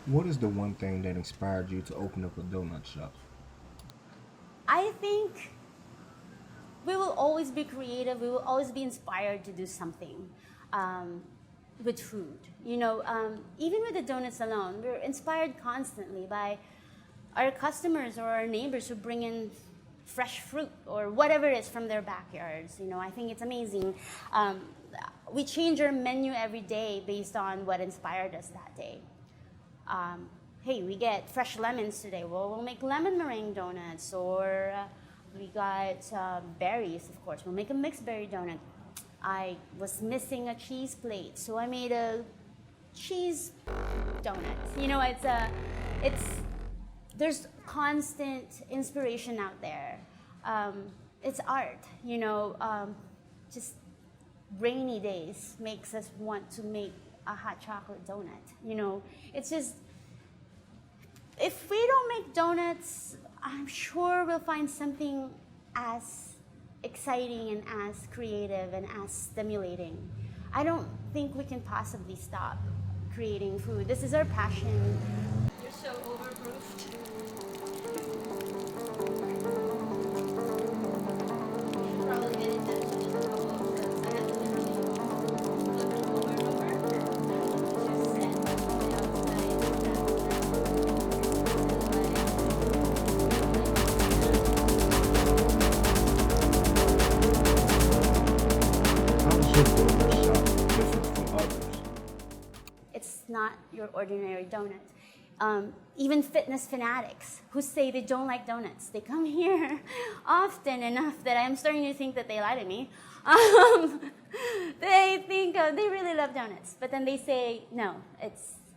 What is the one thing that inspired you to open up a donut shop? I think we will always be creative. We will always be inspired to do something um, with food. Even with the donuts alone, we're inspired constantly by our customers or our neighbors who bring in fresh fruit or whatever it is from their backyards. I think it's amazing. Um, we change our menu every day based on what inspired us that day. um, hey, we get fresh lemons today. Well, we'll make lemon meringue donuts. Or we got berries, of course. We'll make a mixed berry donut. I was missing a cheese plate, so I made a cheese donut. It's there's constant inspiration out there. It's art, just rainy days makes us want to make a hot chocolate donut. It's just, if we don't make donuts, I'm sure we'll find something as exciting and as creative and as stimulating. I don't think we can possibly stop creating food. This is our passion. You're so overproofed. Probably get it done to this roll because I have to literally flip it over and over to set the How is your donut shop different from others? It's not your ordinary donut. Even fitness fanatics who say they don't like donuts, they come here often enough that I'm starting to think that they lie to me. Um, they think they really love donuts, but then they say, no,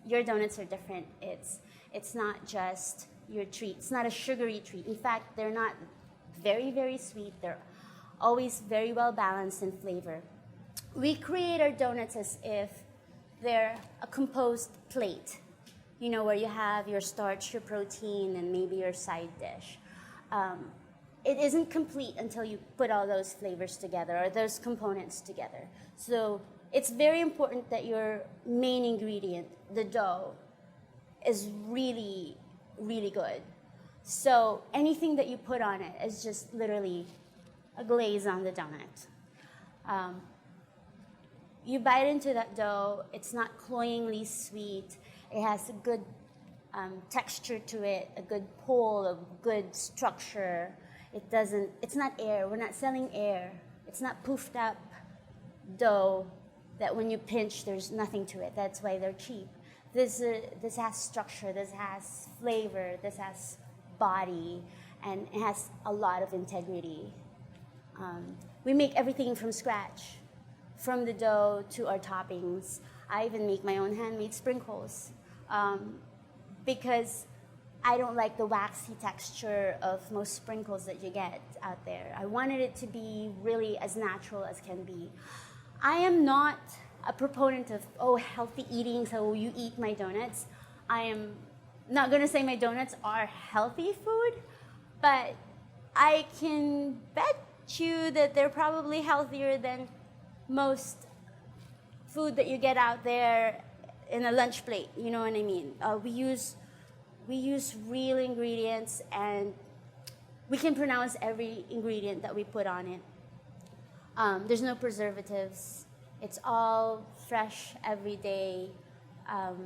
your donuts are different. It's not just your treat. It's not a sugary treat. In fact, they're not very, very sweet. They're always very well balanced in flavor. We create our donuts as if they're a composed plate, where you have your starch, your protein, and maybe your side dish. It isn't complete until you put all those flavors together or those components together. So it's very important that your main ingredient, the dough, is really, really good. So anything that you put on it is just literally a glaze on the donut. Um, you bite into that dough, it's not cloyingly sweet. It has a good texture to it, a good pull, a good structure. It's not air. We're not selling air. It's not poofed up dough that when you pinch, there's nothing to it. That's why they're cheap. This has structure, this has flavor, this has body, and it has a lot of integrity. We make everything from scratch, from the dough to our toppings. I even make my own handmade sprinkles because I don't like the waxy texture of most sprinkles that you get out there. I wanted it to be really as natural as can be. I am not a proponent of, healthy eating, so you eat my donuts. I am not going to say my donuts are healthy food, but I can bet you that they're probably healthier than most food that you get out there in a lunch plate. You know what I mean? We use real ingredients, and we can pronounce every ingredient that we put on it. There's no preservatives. It's all fresh every day. We all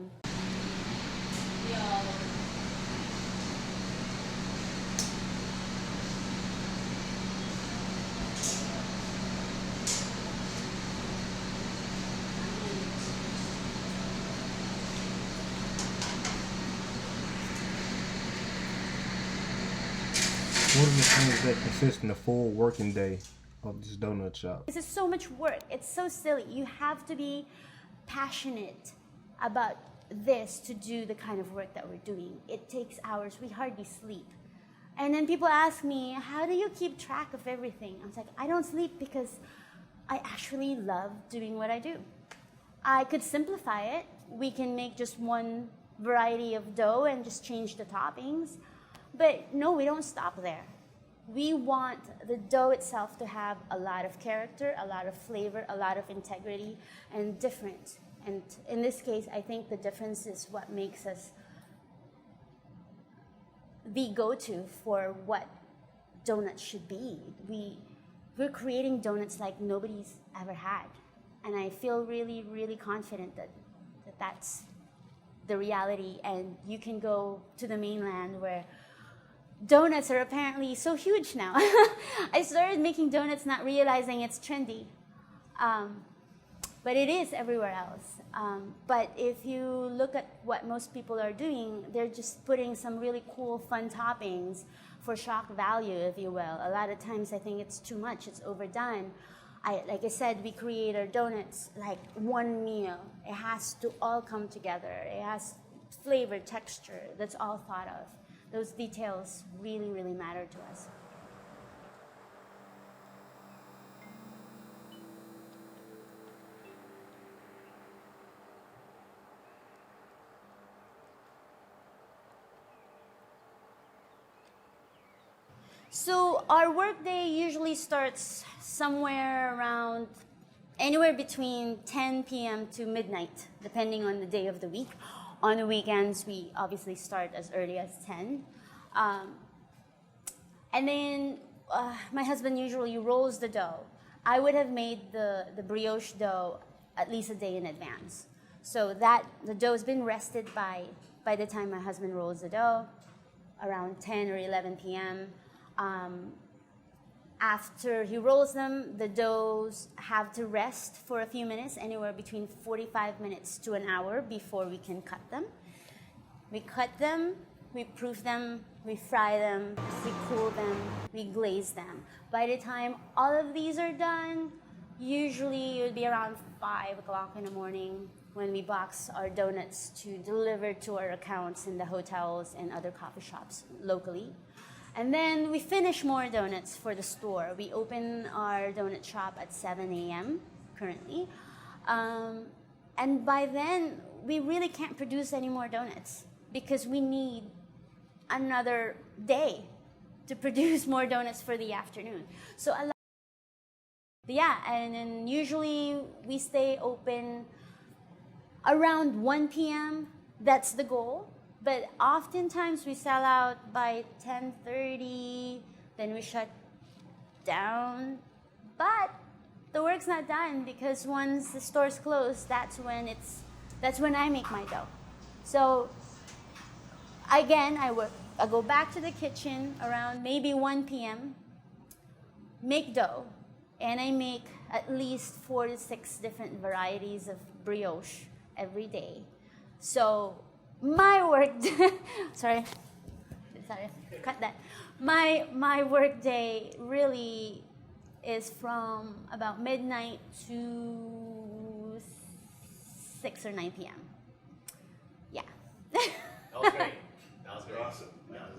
What are the things that consist in a full working day of this donut shop? This is so much work. It's so silly. You have to be passionate about this to do the kind of work that we're doing. It takes hours. We hardly sleep. And then people ask me, how do you keep track of everything? I was like, I don't sleep because I actually love doing what I do. I could simplify it. We can make just one variety of dough and just change the toppings. But no, we don't stop there. We want the dough itself to have a lot of character, a lot of flavor, a lot of integrity, and different. And in this case, I think the difference is what makes us the go-to for what donuts should be. We're creating donuts like nobody's ever had, and I feel really, really confident that that's the reality. And you can go to the mainland where donuts are apparently so huge now. I started making donuts not realizing it's trendy, but it is everywhere else. But if you look at what most people are doing, they're just putting some really cool, fun toppings for shock value, if you will. A lot of times I think it's too much, it's overdone. Like I said, we create our donuts like one meal. It has to all come together. It has flavor, texture, that's all thought of. Those details really, really matter to us. So our workday usually starts somewhere around anywhere between 10 p.m. to midnight, depending on the day of the week. On the weekends, we obviously start as early as 10. And then my husband usually rolls the dough. I would have made the brioche dough at least a day in advance. So that the dough has been rested by the time my husband rolls the dough, around 10 or 11 p.m. After he rolls them, the doughs have to rest for a few minutes, anywhere between 45 minutes to an hour before we can cut them. We cut them, we proof them, we fry them, we cool them, we glaze them. By the time all of these are done, usually it would be around 5 o'clock in the morning when we box our donuts to deliver to our accounts in the hotels and other coffee shops locally. And then we finish more donuts for the store. We open our donut shop at 7 a.m. currently. And by then, we really can't produce any more donuts because we need another day to produce more donuts for the afternoon. So and then usually we stay open around 1 p.m. That's the goal. But oftentimes we sell out by 10:30, then we shut down. But the work's not done because once the store's closed, that's when I make my dough. So again, I go back to the kitchen around maybe 1 p.m., make dough, and I make at least 4 to 6 different varieties of brioche every day. So my work sorry, cut that. My work day really is from about midnight to 6 or 9 p.m. Yeah. That was great. That was great. Awesome.